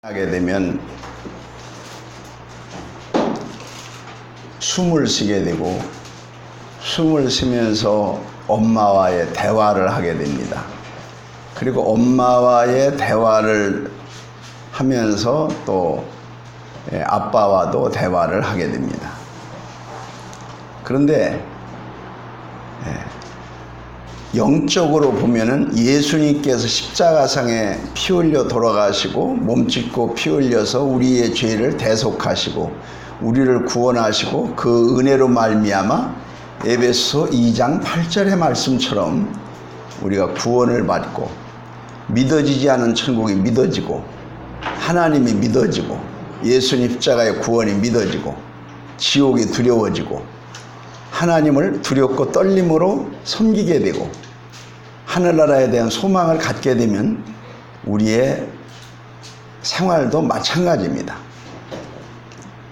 하게 되면 숨을 쉬게 되고 숨을 쉬면서 엄마와의 대화를 하게 됩니다. 그리고 엄마와의 대화를 하면서 또 아빠와도 대화를 하게 됩니다. 그런데 영적으로 보면은 예수님께서 십자가상에 피 흘려 돌아가시고 몸짓고 피 흘려서 우리의 죄를 대속하시고 우리를 구원하시고 그 은혜로 말미암아 에베소 2장 8절의 말씀처럼 우리가 구원을 받고 믿어지지 않은 천국이 믿어지고 하나님이 믿어지고 예수님 십자가의 구원이 믿어지고 지옥이 두려워지고 하나님을 두렵고 떨림으로 섬기게 되고 하늘나라에 대한 소망을 갖게 되면 우리의 생활도 마찬가지입니다.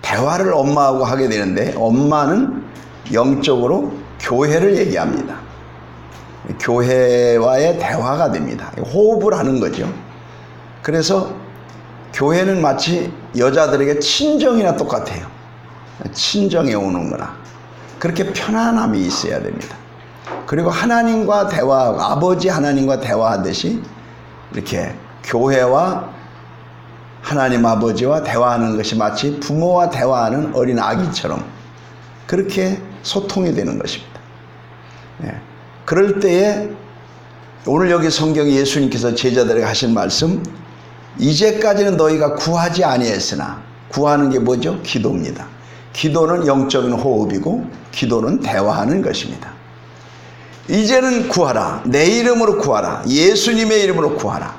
대화를 엄마하고 하게 되는데 엄마는 영적으로 교회를 얘기합니다. 교회와의 대화가 됩니다. 호흡을 하는 거죠. 그래서 교회는 마치 여자들에게 친정이나 똑같아요. 친정에 오는 거나 그렇게 편안함이 있어야 됩니다. 그리고 하나님과 대화하고 아버지 하나님과 대화하듯이 이렇게 교회와 하나님 아버지와 대화하는 것이 마치 부모와 대화하는 어린 아기처럼 그렇게 소통이 되는 것입니다. 그럴 때에 오늘 여기 성경에 예수님께서 제자들에게 하신 말씀, 이제까지는 너희가 구하지 아니했으나, 구하는 게 뭐죠? 기도입니다. 기도는 영적인 호흡이고 기도는 대화하는 것입니다. 이제는 구하라. 내 이름으로 구하라. 예수님의 이름으로 구하라.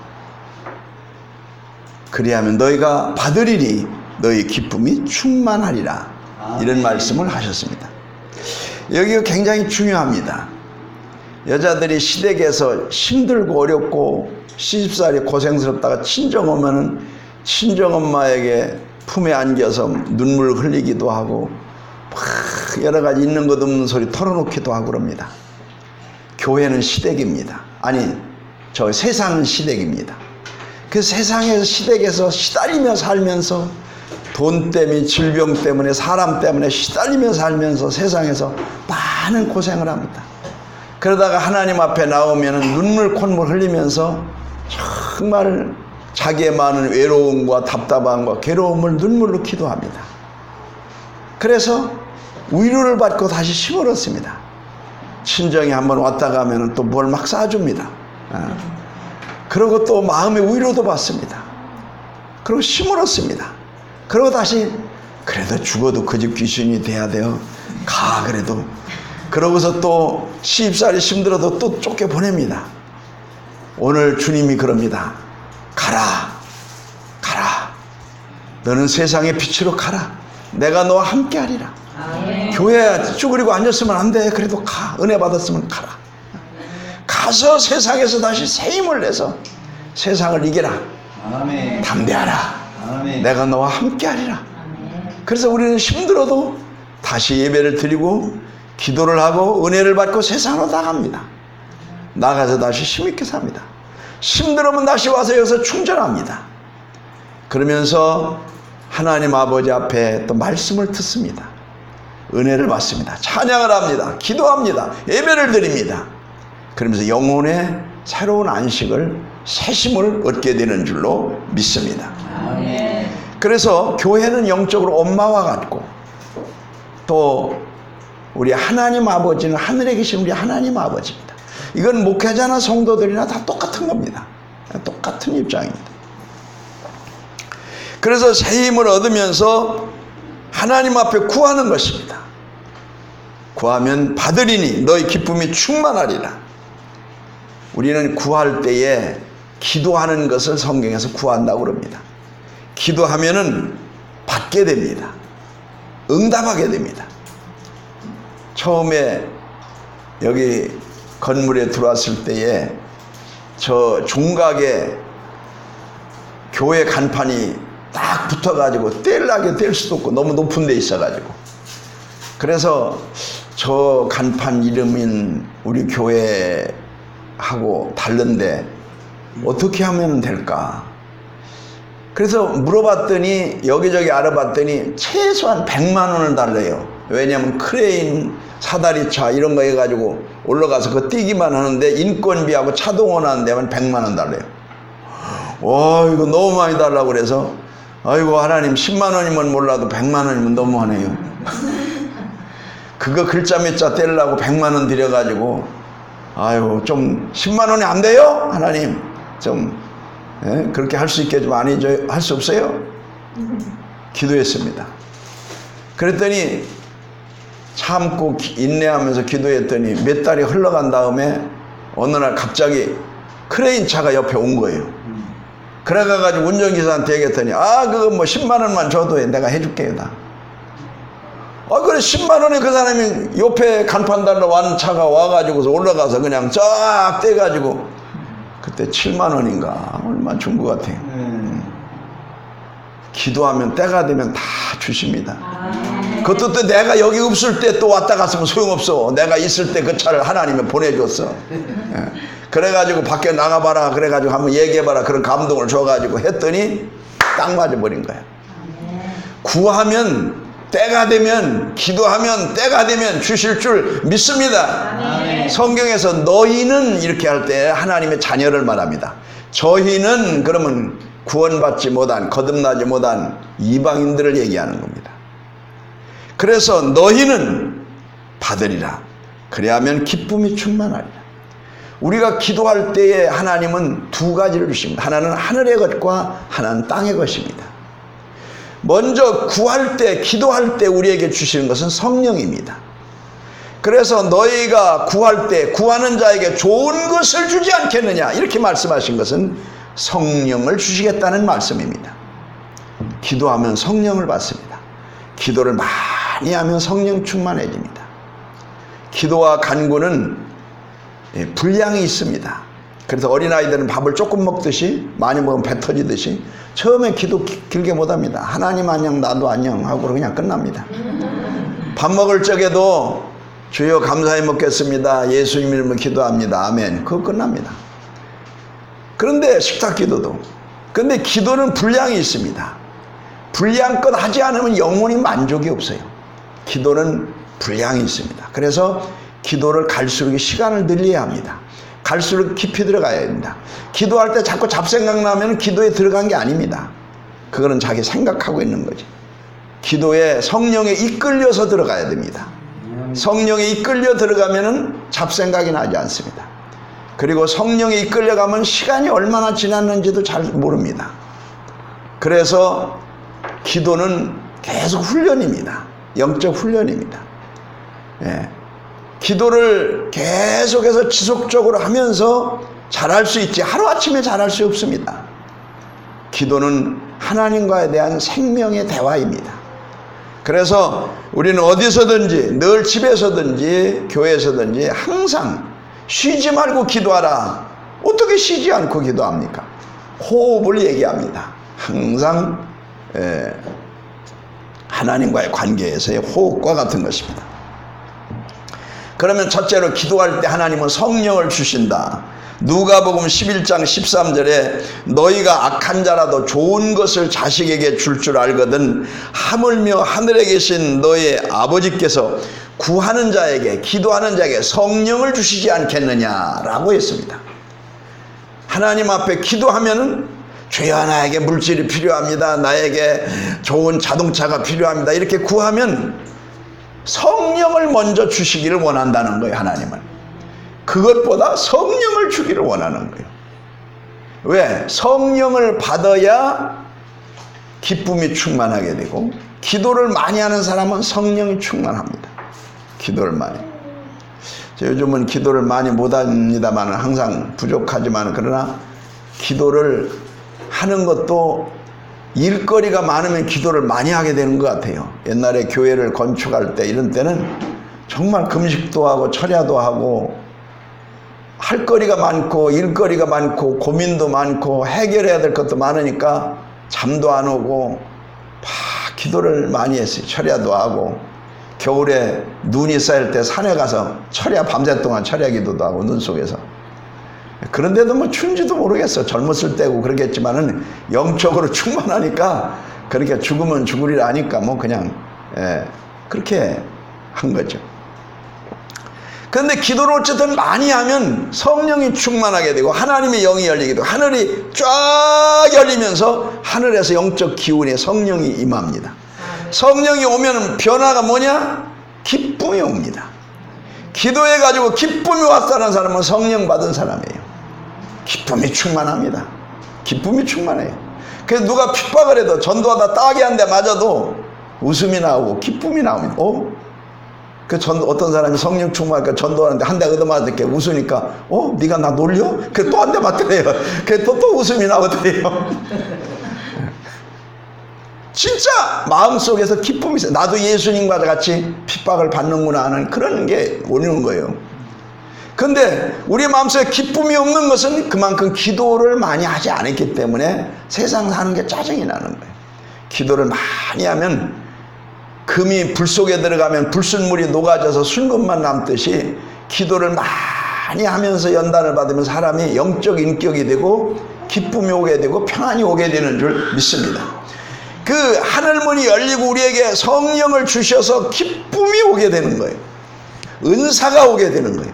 그리하면 너희가 받으리니 너희 기쁨이 충만하리라. 이런 말씀을 하셨습니다. 여기가 굉장히 중요합니다. 여자들이 시댁에서 힘들고 어렵고 시집살이 고생스럽다가 친정 오면은 친정엄마에게 품에 안겨서 눈물 흘리기도 하고 막 여러 가지 있는 것 없는 소리 털어놓기도 하고 그럽니다. 교회는 시댁입니다. 아니, 저 세상은 시댁입니다. 그 세상에서 시댁에서 시달리며 살면서 돈 때문에 질병 때문에 사람 때문에 시달리며 살면서 세상에서 많은 고생을 합니다. 그러다가 하나님 앞에 나오면 눈물 콧물 흘리면서 정말 자기의 많은 외로움과 답답함과 괴로움을 눈물로 기도합니다. 그래서 위로를 받고 다시 힘을 얻습니다. 친정에 한번 왔다 가면 또 뭘 막 싸줍니다. 그리고 또 마음의 위로도 받습니다. 그리고 힘을 얻습니다. 그리고 다시 그래도 죽어도 그 집 귀신이 돼야 돼요. 가 그래도. 그러고서 또 시집살이 힘들어도 또 쫓겨보냅니다. 오늘 주님이 그럽니다. 가라. 가라. 너는 세상의 빛으로 가라. 내가 너와 함께 하리라. 아멘. 교회에 쭈그리고 앉았으면 안 돼. 그래도 가. 은혜 받았으면 가라. 가서 세상에서 다시 새 힘을 내서 세상을 이겨라. 아멘. 담대하라. 아멘. 내가 너와 함께 하리라. 아멘. 그래서 우리는 힘들어도 다시 예배를 드리고 기도를 하고 은혜를 받고 세상으로 나갑니다. 나가서 다시 힘있게 삽니다. 힘들으면 다시 와서 여기서 충전합니다. 그러면서 하나님 아버지 앞에 또 말씀을 듣습니다. 은혜를 받습니다. 찬양을 합니다. 기도합니다. 예배를 드립니다. 그러면서 영혼의 새로운 안식을 새 힘을 얻게 되는 줄로 믿습니다. 아멘. 그래서 교회는 영적으로 엄마와 같고 또 우리 하나님 아버지는 하늘에 계신 우리 하나님 아버지입니다. 이건 목회자나 성도들이나 다 똑같은 겁니다. 똑같은 입장입니다. 그래서 새 힘을 얻으면서 하나님 앞에 구하는 것입니다. 구하면 받으리니 너희 기쁨이 충만하리라. 우리는 구할 때에 기도하는 것을 성경에서 구한다고 그럽니다. 기도하면은 받게 됩니다. 응답하게 됩니다. 처음에 여기 건물에 들어왔을 때에 저 종각에 교회 간판이 딱 붙어가지고 뗄라게 뗄 수도 없고 너무 높은 데 있어가지고 그래서 저 간판 이름인 우리 교회하고 다른데 어떻게 하면 될까? 그래서 물어봤더니 여기저기 알아봤더니 최소한 100만 원을 달래요. 왜냐하면 크레인 사다리차 이런 거 해가지고 올라가서 그거 뛰기만 하는데 인건비하고 차동원 하는 데만 100만 원 달래요. 와, 이거 너무 많이 달라고 그래서 아이고 하나님 10만 원이면 몰라도 100만 원이면 너무하네요. 그거 글자 몇 자 떼려고 100만 원 들여가지고 아이고 좀 10만 원이 안 돼요? 하나님 좀 그렇게 할 수 있게 좀 안 해줘요? 할 수 없어요? 기도했습니다. 그랬더니 참고 인내하면서 기도했더니 몇 달이 흘러간 다음에 어느 날 갑자기 크레인 차가 옆에 온 거예요. 그래가지고 운전기사한테 얘기했더니 그거 뭐 10만 원만 줘도 내가 해줄게요 다. 그래 10만 원에 그 사람이 옆에 간판 달러 완 차가 와가지고서 올라가서 그냥 쫙 떼가지고 그때 7만 원인가 얼마 준 것 같아요. 기도하면 때가 되면 다 주십니다. 그것도 또 내가 여기 없을 때 또 왔다 갔으면 소용없어. 내가 있을 때 그 차를 하나님이 보내줬어. 그래가지고 밖에 나가봐라 그래가지고 한번 얘기해봐라 그런 감동을 줘가지고 했더니 딱 맞아버린 거야. 구하면 때가 되면 기도하면 때가 되면 주실 줄 믿습니다. 성경에서 너희는 이렇게 할 때 하나님의 자녀를 말합니다. 저희는 그러면 구원받지 못한 거듭나지 못한 이방인들을 얘기하는 겁니다. 그래서 너희는 받으리라. 그래야면 기쁨이 충만하리라. 우리가 기도할 때에 하나님은 두 가지를 주십니다. 하나는 하늘의 것과 하나는 땅의 것입니다. 먼저 구할 때 기도할 때 우리에게 주시는 것은 성령입니다. 그래서 너희가 구할 때 구하는 자에게 좋은 것을 주지 않겠느냐 이렇게 말씀하신 것은 성령을 주시겠다는 말씀입니다. 기도하면 성령을 받습니다. 기도를 많이 하면 성령 충만해집니다. 기도와 간구는 분량이 있습니다. 그래서 어린아이들은 밥을 조금 먹듯이 많이 먹으면 배 터지듯이 처음에 기도 길게 못합니다. 하나님 안녕 나도 안녕 하고 그냥 끝납니다. 밥 먹을 적에도 주여 감사히 먹겠습니다. 예수님 이름으로 기도합니다. 아멘. 그거 끝납니다. 그런데 식탁 기도도. 그런데 기도는 분량이 있습니다. 분량껏 하지 않으면 영혼이 만족이 없어요. 기도는 분량이 있습니다. 그래서 기도를 갈수록 시간을 늘려야 합니다. 갈수록 깊이 들어가야 됩니다. 기도할 때 자꾸 잡생각 나면 기도에 들어간 게 아닙니다. 그거는 자기 생각하고 있는 거지. 기도에 성령에 이끌려서 들어가야 됩니다. 성령에 이끌려 들어가면 잡생각이 나지 않습니다. 그리고 성령에 이끌려가면 시간이 얼마나 지났는지도 잘 모릅니다. 그래서 기도는 계속 훈련입니다. 영적 훈련입니다. 기도를 계속해서 지속적으로 하면서 잘할 수 있지 하루아침에 잘할 수 없습니다. 기도는 하나님과에 대한 생명의 대화입니다. 그래서 우리는 어디서든지 늘 집에서든지 교회에서든지 항상 쉬지 말고 기도하라. 어떻게 쉬지 않고 기도합니까? 호흡을 얘기합니다. 항상 하나님과의 관계에서의 호흡과 같은 것입니다. 그러면 첫째로 기도할 때 하나님은 성령을 주신다. 누가복음 11장 13절에 너희가 악한 자라도 좋은 것을 자식에게 줄 알거든 하물며 하늘에 계신 너희 아버지께서 구하는 자에게 기도하는 자에게 성령을 주시지 않겠느냐라고 했습니다. 하나님 앞에 기도하면은 주여 나에게 물질이 필요합니다. 나에게 좋은 자동차가 필요합니다. 이렇게 구하면 성령을 먼저 주시기를 원한다는 거예요. 하나님은 그것보다 성령을 주기를 원하는 거예요. 왜? 성령을 받아야 기쁨이 충만하게 되고 기도를 많이 하는 사람은 성령이 충만합니다. 기도를 많이. 요즘은 기도를 많이 못합니다만 항상 부족하지만 그러나 기도를 하는 것도 일거리가 많으면 기도를 많이 하게 되는 것 같아요. 옛날에 교회를 건축할 때 이런 때는 정말 금식도 하고 철야도 하고 할 거리가 많고 일거리가 많고 고민도 많고 해결해야 될 것도 많으니까 잠도 안 오고 막 기도를 많이 했어요. 철야도 하고 겨울에 눈이 쌓일 때 산에 가서 철야 밤새 동안 철야 기도도 하고 눈 속에서 그런데도 뭐 춘지도 모르겠어. 젊었을 때고 그러겠지만은 영적으로 충만하니까 그렇게 죽으면 죽으리라 하니까 뭐 그냥 그렇게 한 거죠. 그런데 기도를 어쨌든 많이 하면 성령이 충만하게 되고 하나님의 영이 열리게 되고 하늘이 쫙 열리면서 하늘에서 영적 기운에 성령이 임합니다. 성령이 오면 변화가 뭐냐? 기쁨이 옵니다. 기도해가지고 기쁨이 왔다는 사람은 성령 받은 사람이에요. 기쁨이 충만합니다. 기쁨이 충만해요. 그래서 누가 핍박을 해도 전도하다 따게 한 대 맞아도 웃음이 나오고 기쁨이 나옵니다. 어떤 사람이 성령 충만하니까 전도하는데 한 대 얻어맞을게 웃으니까 네가 나 놀려? 그래 또 한 대 맞더래요. 그래 또 웃음이 나오더래요. 진짜 마음속에서 기쁨이 있어요. 나도 예수님과 같이 핍박을 받는구나 하는 그런 게 오는 거예요. 근데 우리 마음속에 기쁨이 없는 것은 그만큼 기도를 많이 하지 않았기 때문에 세상 사는 게 짜증이 나는 거예요. 기도를 많이 하면 금이 불 속에 들어가면 불순물이 녹아져서 순금만 남듯이 기도를 많이 하면서 연단을 받으면 사람이 영적 인격이 되고 기쁨이 오게 되고 평안이 오게 되는 줄 믿습니다. 그 하늘문이 열리고 우리에게 성령을 주셔서 기쁨이 오게 되는 거예요. 은사가 오게 되는 거예요.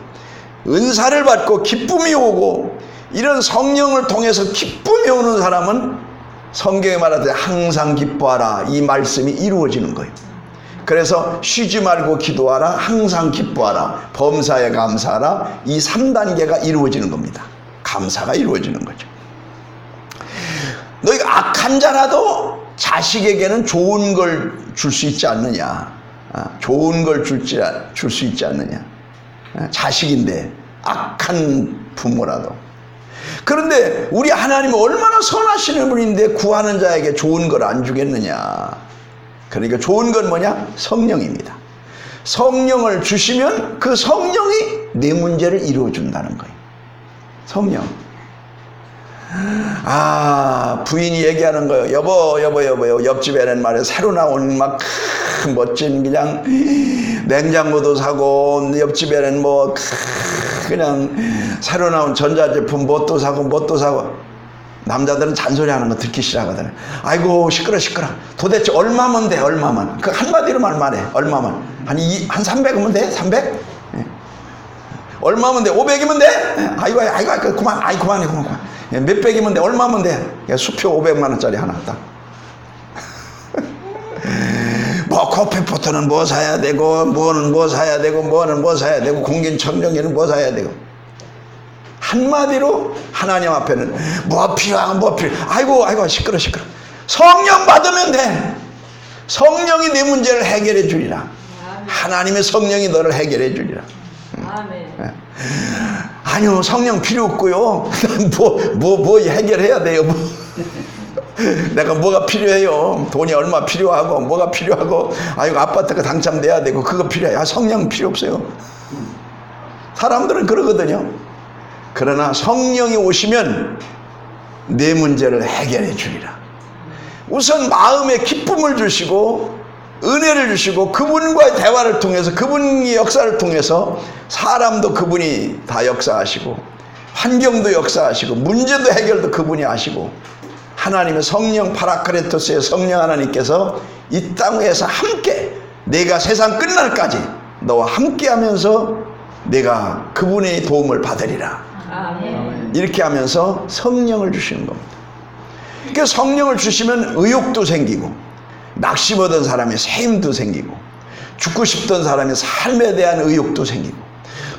은사를 받고 기쁨이 오고 이런 성령을 통해서 기쁨이 오는 사람은 성경에 말하듯이 항상 기뻐하라 이 말씀이 이루어지는 거예요. 그래서 쉬지 말고 기도하라 항상 기뻐하라 범사에 감사하라 이 3단계가 이루어지는 겁니다. 감사가 이루어지는 거죠. 너희가 악한 자라도 자식에게는 좋은 걸 줄 수 있지 않느냐. 좋은 걸 줄 수 있지 않느냐. 자식인데 악한 부모라도. 그런데 우리 하나님은 얼마나 선하시는 분인데 구하는 자에게 좋은 걸 안 주겠느냐. 그러니까 좋은 건 뭐냐? 성령입니다. 성령을 주시면 그 성령이 내 문제를 이루어준다는 거예요. 성령. 부인이 얘기하는 거예요. 여보 옆집에는 말이야 새로 나온 막 멋진 그냥 냉장고도 사고 옆집에는 뭐 그냥 새로 나온 전자제품 뭣도 사고 남자들은 잔소리하는 거 듣기 싫어하거든. 아이고 시끄러 도대체 얼마면 돼? 얼마만 그 한마디로만 말해. 얼마만 한 300이면 돼? 300? 얼마면 돼? 500이면 돼? 아이고 그만해 몇백이면 돼? 얼마면 돼? 수표 500만 원짜리 하나 딱. 뭐 커피포트는 뭐 사야 되고 뭐는 뭐 사야 되고 뭐는 뭐 사야 되고 공기청정기는 뭐 사야 되고. 한마디로 하나님 앞에는 뭐 필요하고 아이고 시끄러. 성령 받으면 돼. 성령이 내 문제를 해결해 주리라. 하나님의 성령이 너를 해결해 주리라. 아니요 성령 필요 없고요. 뭐 해결해야 돼요. 내가 뭐가 필요해요. 돈이 얼마 필요하고 뭐가 필요하고 아이고 아파트가 당첨돼야 되고 그거 필요해. 성령 필요 없어요. 사람들은 그러거든요. 그러나 성령이 오시면 내 문제를 해결해 주리라. 우선 마음에 기쁨을 주시고 은혜를 주시고 그분과의 대화를 통해서 그분의 역사를 통해서 사람도 그분이 다 역사하시고 환경도 역사하시고 문제도 해결도 그분이 하시고 하나님의 성령 파라크레토스의 성령 하나님께서 이 땅에서 함께 내가 세상 끝날까지 너와 함께 하면서 내가 그분의 도움을 받으리라. 이렇게 하면서 성령을 주시는 겁니다. 그러니까 성령을 주시면 의욕도 생기고 낙심하던 사람의 샘도 생기고 죽고 싶던 사람의 삶에 대한 의욕도 생기고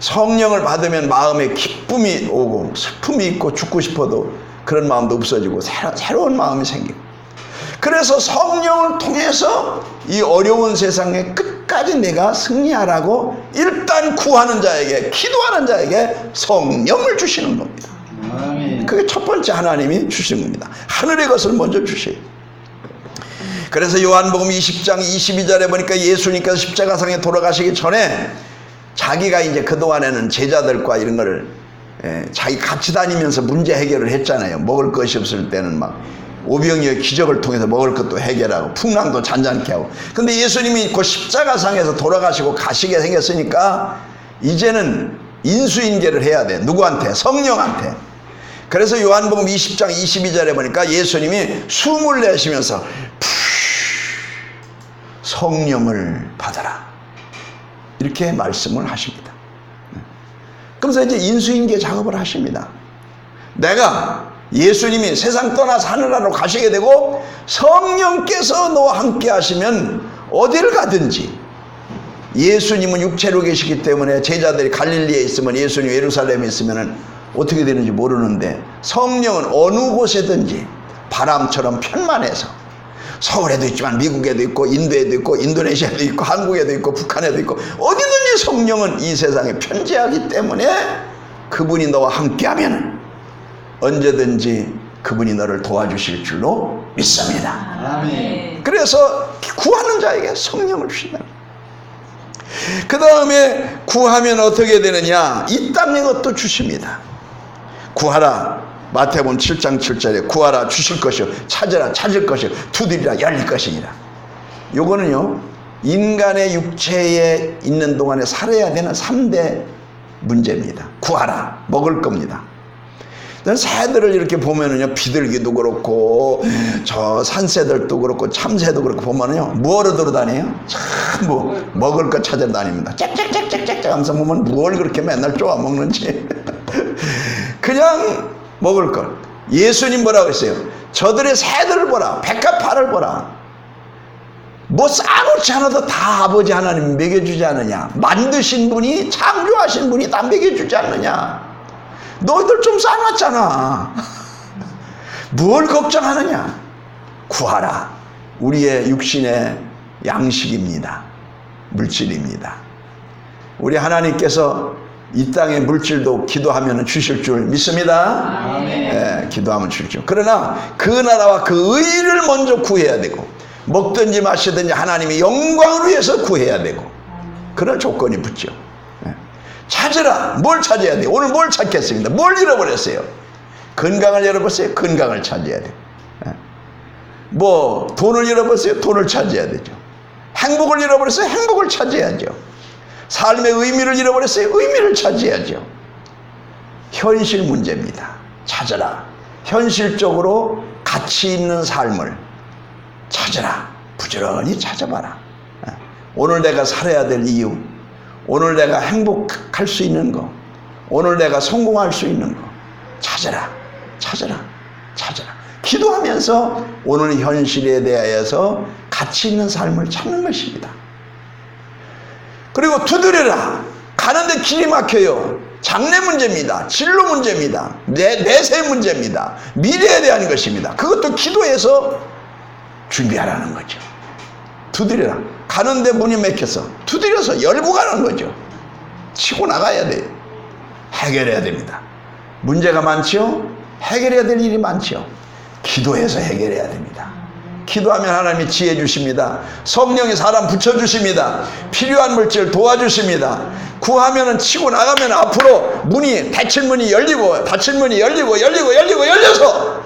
성령을 받으면 마음에 기쁨이 오고 슬픔이 있고 죽고 싶어도 그런 마음도 없어지고 새로운 마음이 생기고 그래서 성령을 통해서 이 어려운 세상에 끝까지 내가 승리하라고 일단 구하는 자에게 기도하는 자에게 성령을 주시는 겁니다. 그게 첫 번째 하나님이 주신 겁니다. 하늘의 것을 먼저 주셔요. 그래서 요한복음 20장 22절에 보니까 예수님께서 십자가상에 돌아가시기 전에 자기가 이제 그동안에는 제자들과 이런 거를 자기 같이 다니면서 문제 해결을 했잖아요. 먹을 것이 없을 때는 막 오병이어의 기적을 통해서 먹을 것도 해결하고 풍랑도 잔잔케 하고. 근데 예수님이 그 십자가상에서 돌아가시고 가시게 생겼으니까 이제는 인수인계를 해야 돼. 누구한테? 성령한테. 그래서 요한복음 20장 22절에 보니까 예수님이 숨을 내쉬면서 성령을 받아라, 이렇게 말씀을 하십니다. 그래서 이제 인수인계 작업을 하십니다. 내가 예수님이 세상 떠나서 하늘나라로 가시게 되고 성령께서 너와 함께 하시면 어디를 가든지, 예수님은 육체로 계시기 때문에 제자들이 갈릴리에 있으면 예수님 예루살렘에 있으면 어떻게 되는지 모르는데, 성령은 어느 곳에든지 바람처럼 편만해서, 서울에도 있지만 미국에도 있고 인도에도 있고 인도네시아에도 있고 한국에도 있고 북한에도 있고 어디든지 성령은 이 세상에 편재하기 때문에 그분이 너와 함께하면 언제든지 그분이 너를 도와주실 줄로 믿습니다. 아멘. 그래서 구하는 자에게 성령을 주신다. 그 다음에 구하면 어떻게 되느냐? 이 땅의 것도 주십니다. 구하라, 마태복음 7장 7절에 구하라 주실 것이요, 찾으라 찾을 것이요, 두드리라 열릴 것이니라. 요거는요, 인간의 육체에 있는 동안에 살아야 되는 3대 문제입니다. 구하라, 먹을 겁니다. 새들을 이렇게 보면은요, 비둘기도 그렇고 저 산새들도 그렇고 참새도 그렇고 보면은요, 뭐하러 돌아다녀요? 참 먹을 거 찾으러 다닙니다. 짹짹짹짹짹 하면서 보면 뭘 그렇게 맨날 쪼아 먹는지. 그냥 먹을 걸. 예수님 뭐라고 했어요? 저들의 새들을 보라, 백합화를 보라. 뭐 싸놓지 않아도 다 아버지 하나님 먹여주지 않느냐? 만드신 분이, 창조하신 분이 다 먹여주지 않느냐? 너희들 좀 싸놨잖아. 뭘 걱정하느냐? 구하라. 우리의 육신의 양식입니다. 물질입니다. 우리 하나님께서 이 땅의 물질도 기도하면 주실 줄 믿습니다. 네, 기도하면 주실 줄. 그러나 그 나라와 그 의를 먼저 구해야 되고, 먹든지 마시든지 하나님의 영광을 위해서 구해야 되고, 그런 조건이 붙죠. 찾으라. 뭘 찾아야 돼요? 오늘 뭘 찾겠습니다. 뭘 잃어버렸어요? 건강을 잃어버렸어요? 건강을 찾아야 돼요. 뭐 돈을 잃어버렸어요? 돈을 찾아야 되죠. 행복을 잃어버렸어요? 행복을 찾아야죠. 삶의 의미를 잃어버렸어요? 의미를 찾아야죠. 현실 문제입니다. 찾아라. 현실적으로 가치 있는 삶을 찾아라. 부지런히 찾아봐라. 오늘 내가 살아야 될 이유, 오늘 내가 행복할 수 있는 거, 오늘 내가 성공할 수 있는 거 찾아라, 찾아라, 찾아라. 기도하면서 오늘 현실에 대하여서 가치 있는 삶을 찾는 것입니다. 그리고 두드려라. 가는데 길이 막혀요. 장래 문제입니다. 진로 문제입니다. 내세 문제입니다. 미래에 대한 것입니다. 그것도 기도해서 준비하라는 거죠. 두드려라. 가는데 문이 막혀서 두드려서 열고 가는 거죠. 치고 나가야 돼요. 해결해야 됩니다. 문제가 많죠? 해결해야 될 일이 많죠. 기도해서 해결해야 됩니다. 기도하면 하나님이 지혜 주십니다. 성령이 사람 붙여주십니다. 필요한 물질 도와주십니다. 구하면은 치고 나가면 앞으로 문이, 닫힌 문이 열리고 닫힌 문이 열려서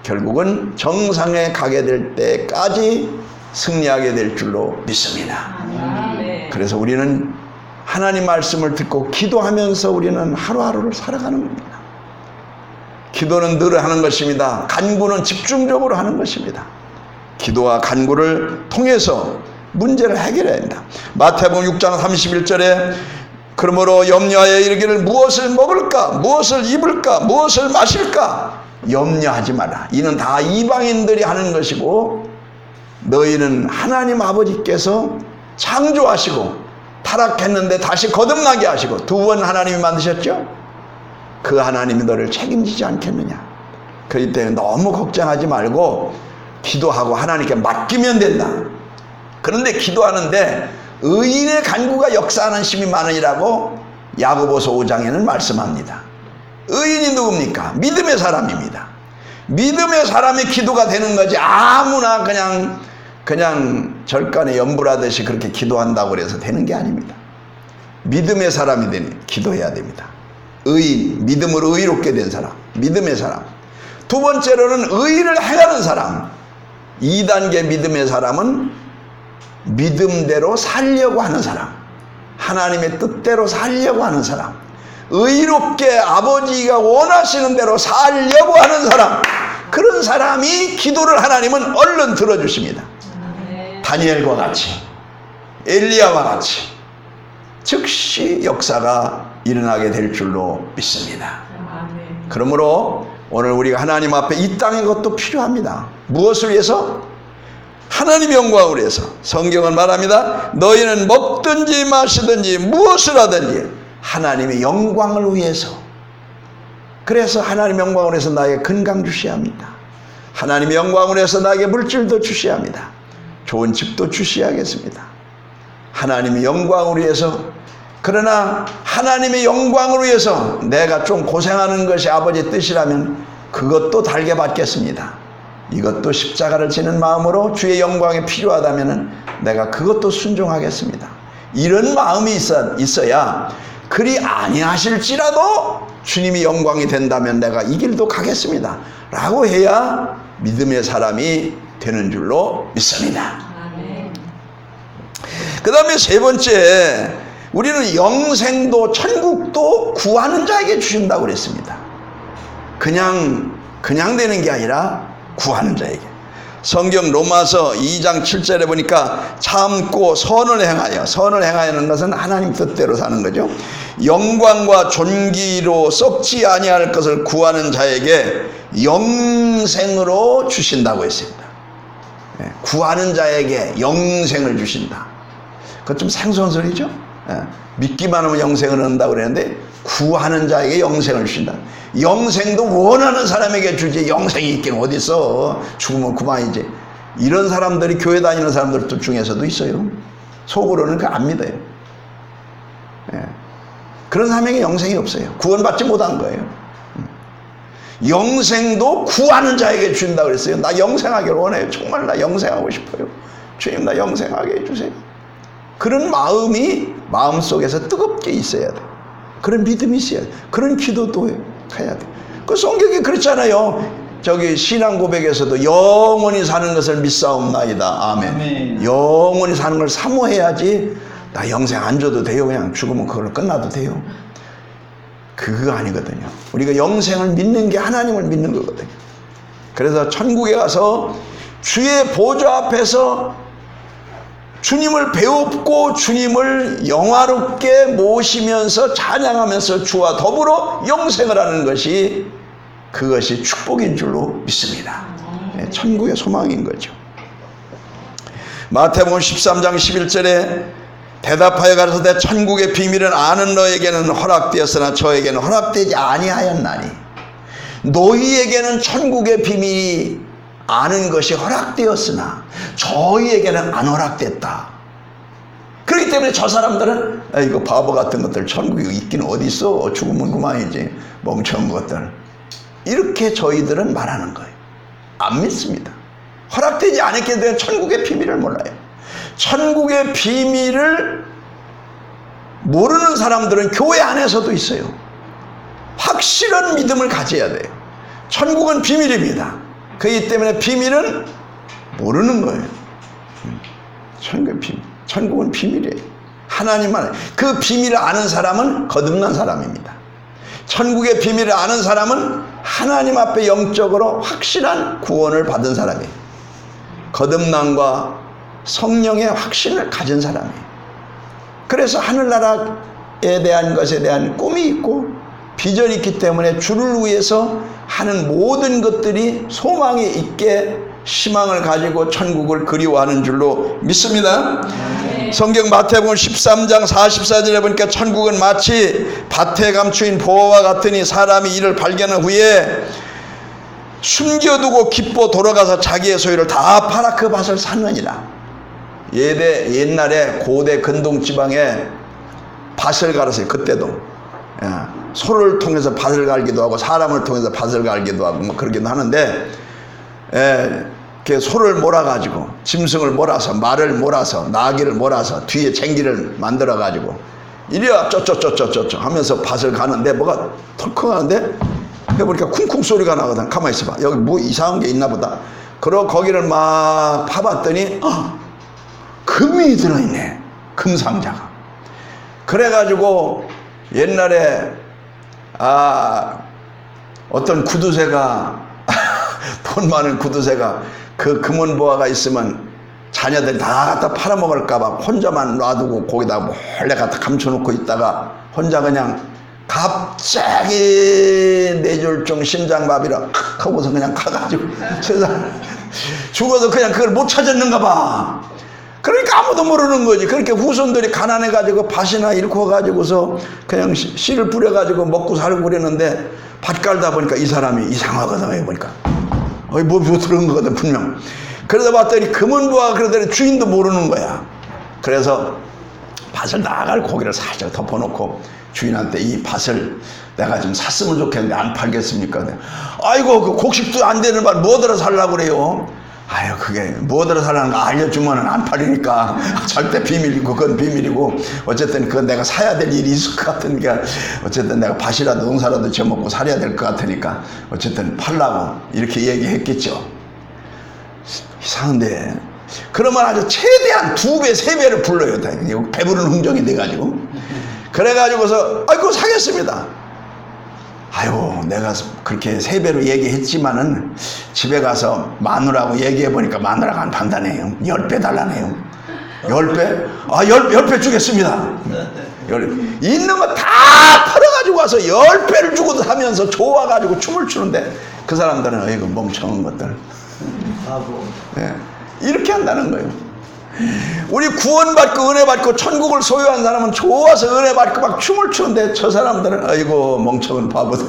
결국은 정상에 가게 될 때까지 승리하게 될 줄로 믿습니다. 그래서 우리는 하나님 말씀을 듣고 기도하면서 우리는 하루하루를 살아가는 겁니다. 기도는 늘 하는 것입니다. 간구는 집중적으로 하는 것입니다. 기도와 간구를 통해서 문제를 해결해야 합니다. 마태복음 6장 31절에 그러므로 염려하여 이르기를 무엇을 먹을까, 무엇을 입을까, 무엇을 마실까 염려하지 마라. 이는 다 이방인들이 하는 것이고 너희는 하나님 아버지께서 창조하시고 타락했는데 다시 거듭나게 하시고 두 번 하나님이 만드셨죠? 그 하나님이 너를 책임지지 않겠느냐. 그렇기 때문에 너무 걱정하지 말고 기도하고 하나님께 맡기면 된다. 그런데 기도하는데 의인의 간구가 역사하는 힘이 많으니라고 야고보서 5장에는 말씀합니다. 의인이 누굽니까? 믿음의 사람입니다. 믿음의 사람의 기도가 되는 거지 아무나 그냥 절간에 연불하듯이 그렇게 기도한다고 그래서 되는 게 아닙니다. 믿음의 사람이 되니 기도해야 됩니다. 의인, 믿음으로 의롭게 된 사람, 믿음의 사람. 두 번째로는 의를 행하는 사람. 2단계 믿음의 사람은 믿음대로 살려고 하는 사람. 하나님의 뜻대로 살려고 하는 사람, 의롭게 아버지가 원하시는 대로 살려고 하는 사람, 그런 사람이 기도를 하나님은 얼른 들어주십니다. 다니엘과 같이, 엘리야와 같이 즉시 역사가 일어나게 될 줄로 믿습니다. 그러므로 오늘 우리가 하나님 앞에 이 땅의 것도 필요합니다. 무엇을 위해서? 하나님의 영광을 위해서. 성경은 말합니다. 너희는 먹든지 마시든지 무엇을 하든지 하나님의 영광을 위해서. 그래서 하나님의 영광을 위해서 나에게 건강 주셔야 합니다. 하나님의 영광을 위해서 나에게 물질도 주셔야 합니다. 좋은 집도 주셔야겠습니다. 하나님의 영광을 위해서. 그러나 하나님의 영광을 위해서 내가 좀 고생하는 것이 아버지의 뜻이라면 그것도 달게 받겠습니다. 이것도 십자가를 지는 마음으로 주의 영광이 필요하다면 내가 그것도 순종하겠습니다. 이런 마음이 있어야 그리 아니하실지라도 주님이 영광이 된다면 내가 이 길도 가겠습니다 라고 해야 믿음의 사람이 되는 줄로 믿습니다. 그 다음에 세 번째, 우리는 영생도 천국도 구하는 자에게 주신다고 그랬습니다. 그냥 되는 게 아니라 구하는 자에게. 성경 로마서 2장 7절에 보니까 참고 선을 행하여는 것은 하나님 뜻대로 사는 거죠. 영광과 존귀로 썩지 아니할 것을 구하는 자에게 영생으로 주신다고 했습니다. 구하는 자에게 영생을 주신다. 그것 좀 생소한 소리죠. 믿기만 하면 영생을 얻는다고 그랬는데 구하는 자에게 영생을 주신다. 영생도 원하는 사람에게 주지 영생이 있긴 어디 있어. 죽으면 그만이지. 이런 사람들이 교회 다니는 사람들 중에서도 있어요. 속으로는 그거 안 믿어요. 그런 사람에게 영생이 없어요. 구원받지 못한 거예요. 영생도 구하는 자에게 주신다고 그랬어요. 나 영생하기를 원해요. 정말 나 영생하고 싶어요. 주님 나 영생하게 해주세요. 그런 마음이 마음속에서 뜨겁게 있어야 돼. 그런 믿음이 있어야 돼. 그런 기도도 해야 돼. 그 성경이 그렇잖아요. 저기 신앙 고백에서도 영원히 사는 것을 믿사옵나이다. 아멘. 영원히 사는 걸 사모해야지. 나 영생 안 줘도 돼요. 그냥 죽으면 그걸로 끝나도 돼요. 그거 아니거든요. 우리가 영생을 믿는 게 하나님을 믿는 거거든요. 그래서 천국에 가서 주의 보좌 앞에서 주님을 배웁고 주님을 영화롭게 모시면서 찬양하면서 주와 더불어 영생을 하는 것이 그것이 축복인 줄로 믿습니다. 천국의 소망인 거죠. 마태복음 13장 11절에 대답하여 가로되 천국의 비밀을 아는 너에게는 허락되었으나 저에게는 허락되지 아니하였나니. 너희에게는 천국의 비밀이 아는 것이 허락되었으나 저희에게는 안 허락됐다. 그렇기 때문에 저 사람들은 이거 바보 같은 것들 천국에 있긴 어디 있어. 죽으면 그만이지. 멍청한 것들. 이렇게 저희들은 말하는 거예요. 안 믿습니다. 허락되지 않았기 때문에 천국의 비밀을 몰라요. 천국의 비밀을 모르는 사람들은 교회 안에서도 있어요. 확실한 믿음을 가져야 돼요. 천국은 비밀입니다. 그렇기 때문에 비밀은 모르는 거예요. 천국은 비밀이에요. 하나님만. 그 비밀을 아는 사람은 거듭난 사람입니다. 천국의 비밀을 아는 사람은 하나님 앞에 영적으로 확실한 구원을 받은 사람이에요. 거듭남과 성령의 확신을 가진 사람이에요. 그래서 하늘나라에 대한 것에 대한 꿈이 있고 비전이 있기 때문에 주를 위해서 하는 모든 것들이 소망이 있게 희망을 가지고 천국을 그리워하는 줄로 믿습니다. 성경 마태복음 13장 44절에 보니까 천국은 마치 밭에 감추인 보화와 같으니 사람이 이를 발견한 후에 숨겨두고 기뻐 돌아가서 자기의 소유를 다 팔아 그 밭을 샀느니라. 옛날에 고대 근동지방에 밭을 갈았어요. 그때도 소를 통해서 밭을 갈기도 하고 사람을 통해서 밭을 갈기도 하고 뭐 그러기도 하는데, 소를 몰아가지고 짐승을 몰아서 말을 몰아서 나귀를 몰아서 뒤에 쟁기를 만들어가지고 이리와 쪼쪼쪼쪼쪼 하면서 밭을 가는데 뭐가 털컹하는데 해보니까 쿵쿵 소리가 나거든. 가만히 있어봐. 여기 뭐 이상한 게 있나 보다. 그러고 거기를 막 파봤더니 금이 들어있네. 금상자가. 그래가지고 옛날에 어떤 구두쇠가 돈 많은 구두쇠가 그 금은보화가 있으면 자녀들이 다 갖다 팔아먹을까봐 혼자만 놔두고 거기다 몰래 갖다 감춰놓고 있다가 혼자 그냥 갑자기 뇌졸중 심장마비로 하고서 그냥 가가지고 세상 죽어서 그냥 그걸 못 찾았는가 봐. 그러니까 아무도 모르는 거지. 그렇게 후손들이 가난해가지고 밭이나 잃고 가지고서 그냥 씨를 뿌려가지고 먹고 살고 그랬는데 밭 깔다 보니까 이 사람이 이상하거든. 보니까 뭐 들은 거거든 분명. 그러다 봤더니 금은보화가 그러더니 주인도 모르는 거야. 그래서 밭을 나갈 고기를 살짝 덮어놓고 주인한테 이 밭을 내가 좀 샀으면 좋겠는데 안 팔겠습니까? 아이고 그 곡식도 안 되는 말 뭐더러 살라고 그래요? 아유 그게 뭐더러 살라는 거 알려주면 안 팔리니까 절대 비밀이고 그건 비밀이고 어쨌든 그건 내가 사야 될 일이 있을 것 같으니까 어쨌든 내가 밭이라도 농사라도 져먹고 살아야 될 것 같으니까 어쨌든 팔라고 이렇게 얘기했겠죠. 이상한데 그러면 아주 최대한 2배 3배를 불러요. 배부른 흥정이 돼가지고 그래가지고서 아이고 사겠습니다. 아유 내가 그렇게 3배로 얘기했지만은 집에 가서 마누라하고 얘기해보니까 마누라가 안 판다네요. 10배 달라네요. 10배? 10배 주겠습니다. 있는 거 다 팔아가지고 와서 10배를 주고도 사면서 좋아가지고 춤을 추는데 그 사람들은 어이구 멍청한 것들. 네, 이렇게 한다는 거예요. 우리 구원받고 은혜받고 천국을 소유한 사람은 좋아서 은혜받고 막 춤을 추는데 저 사람들은 아이고 멍청한 바보들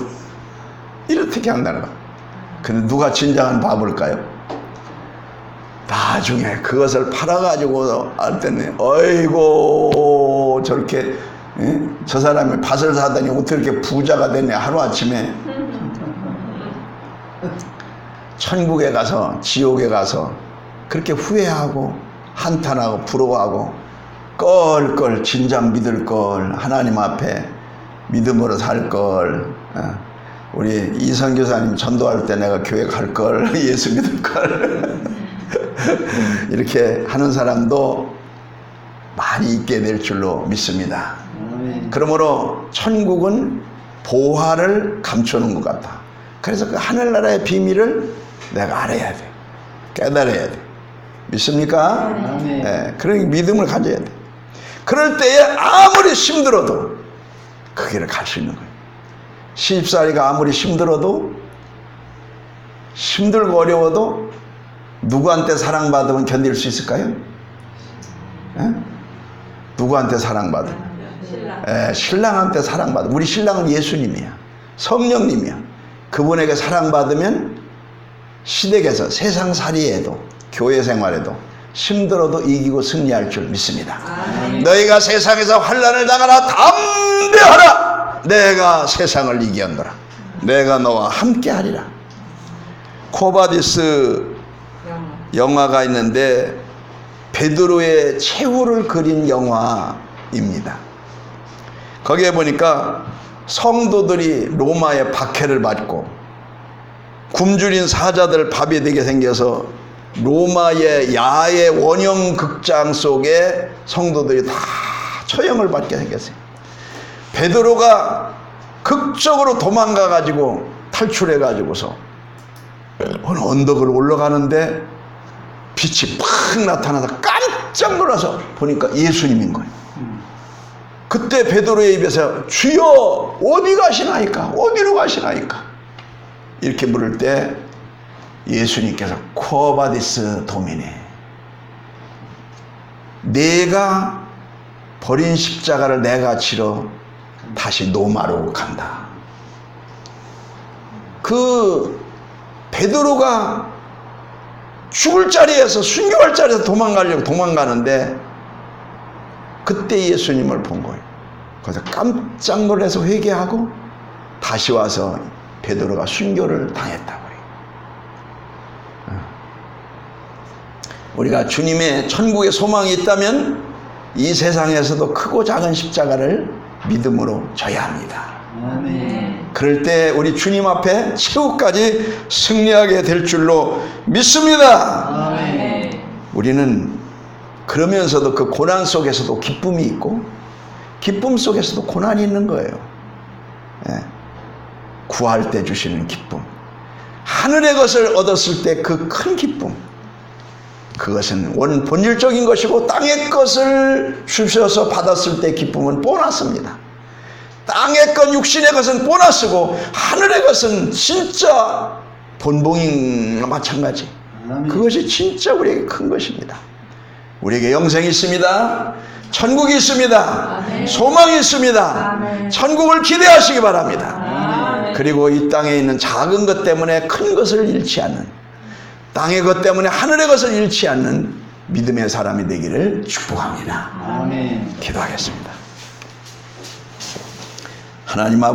이렇게 한다는 거예요. 근데 누가 진정한 바보일까요? 나중에 그것을 팔아가지고 할 때는 아이고 저렇게 저 사람이 밭을 사더니 어떻게 이렇게 부자가 됐냐 하루아침에 천국에 가서 지옥에 가서 그렇게 후회하고 한탄하고 부러워하고 껄껄 진작 믿을 걸 하나님 앞에 믿음으로 살 걸 우리 이성 교사님 전도할 때 내가 교회 갈 걸 예수 믿을 걸 이렇게 하는 사람도 많이 있게 될 줄로 믿습니다. 그러므로 천국은 보화를 감추는 것 같다. 그래서 그 하늘나라의 비밀을 내가 알아야 돼. 깨달아야 돼. 믿습니까? 네, 그런 믿음을 가져야 돼. 그럴 때에 아무리 힘들어도 그 길을 갈 수 있는 거예요. 시집살이가 아무리 힘들어도 힘들고 어려워도 누구한테 사랑받으면 견딜 수 있을까요? 네? 누구한테 사랑받으면? 네, 신랑한테 사랑받으면. 우리 신랑은 예수님이야. 성령님이야. 그분에게 사랑받으면 시댁에서 세상살이에도 교회 생활에도 힘들어도 이기고 승리할 줄 믿습니다. 너희가 세상에서 환난을 당하나 담대하라. 내가 세상을 이기었노라. 내가 너와 함께하리라. 코바디스 영화가 있는데 베드로의 최후를 그린 영화입니다. 거기에 보니까 성도들이 로마의 박해를 받고 굶주린 사자들 밥이 되게 생겨서 로마의 야외 원형 극장 속에 성도들이 다 처형을 받게 생겼어요. 베드로가 극적으로 도망가 가지고 탈출해 가지고서 어느 언덕을 올라가는데 빛이 팍 나타나서 깜짝 놀라서 보니까 예수님인 거예요. 그때 베드로의 입에서 주여 어디 가시나이까? 어디로 가시나이까? 이렇게 물을 때 예수님께서 코바디스 도미니, 내가 버린 십자가를 내가 치러 다시 로마로 간다. 그 베드로가 죽을 자리에서 순교할 자리에서 도망가려고 도망가는데 그때 예수님을 본 거예요. 그래서 깜짝 놀라서 회개하고 다시 와서 베드로가 순교를 당했다고 해요. 우리가 주님의 천국의 소망이 있다면 이 세상에서도 크고 작은 십자가를 믿음으로 져야 합니다. 아멘. 그럴 때 우리 주님 앞에 최후까지 승리하게 될 줄로 믿습니다. 아멘. 우리는 그러면서도 그 고난 속에서도 기쁨이 있고 기쁨 속에서도 고난이 있는 거예요. 예. 구할 때 주시는 기쁨, 하늘의 것을 얻었을 때 그 큰 기쁨, 그것은 본질적인 것이고 땅의 것을 주셔서 받았을 때 기쁨은 보너스입니다. 땅의 것, 육신의 것은 보너스고 하늘의 것은 진짜 본봉인 마찬가지. 그것이 진짜 우리에게 큰 것입니다. 우리에게 영생이 있습니다. 천국이 있습니다. 아멘. 소망이 있습니다. 아멘. 천국을 기대하시기 바랍니다. 아멘. 그리고 이 땅에 있는 작은 것 때문에 큰 것을 잃지 않는, 땅의 것 때문에 하늘의 것을 잃지 않는 믿음의 사람이 되기를 축복합니다. 아멘. 기도하겠습니다. 하나님 아버지,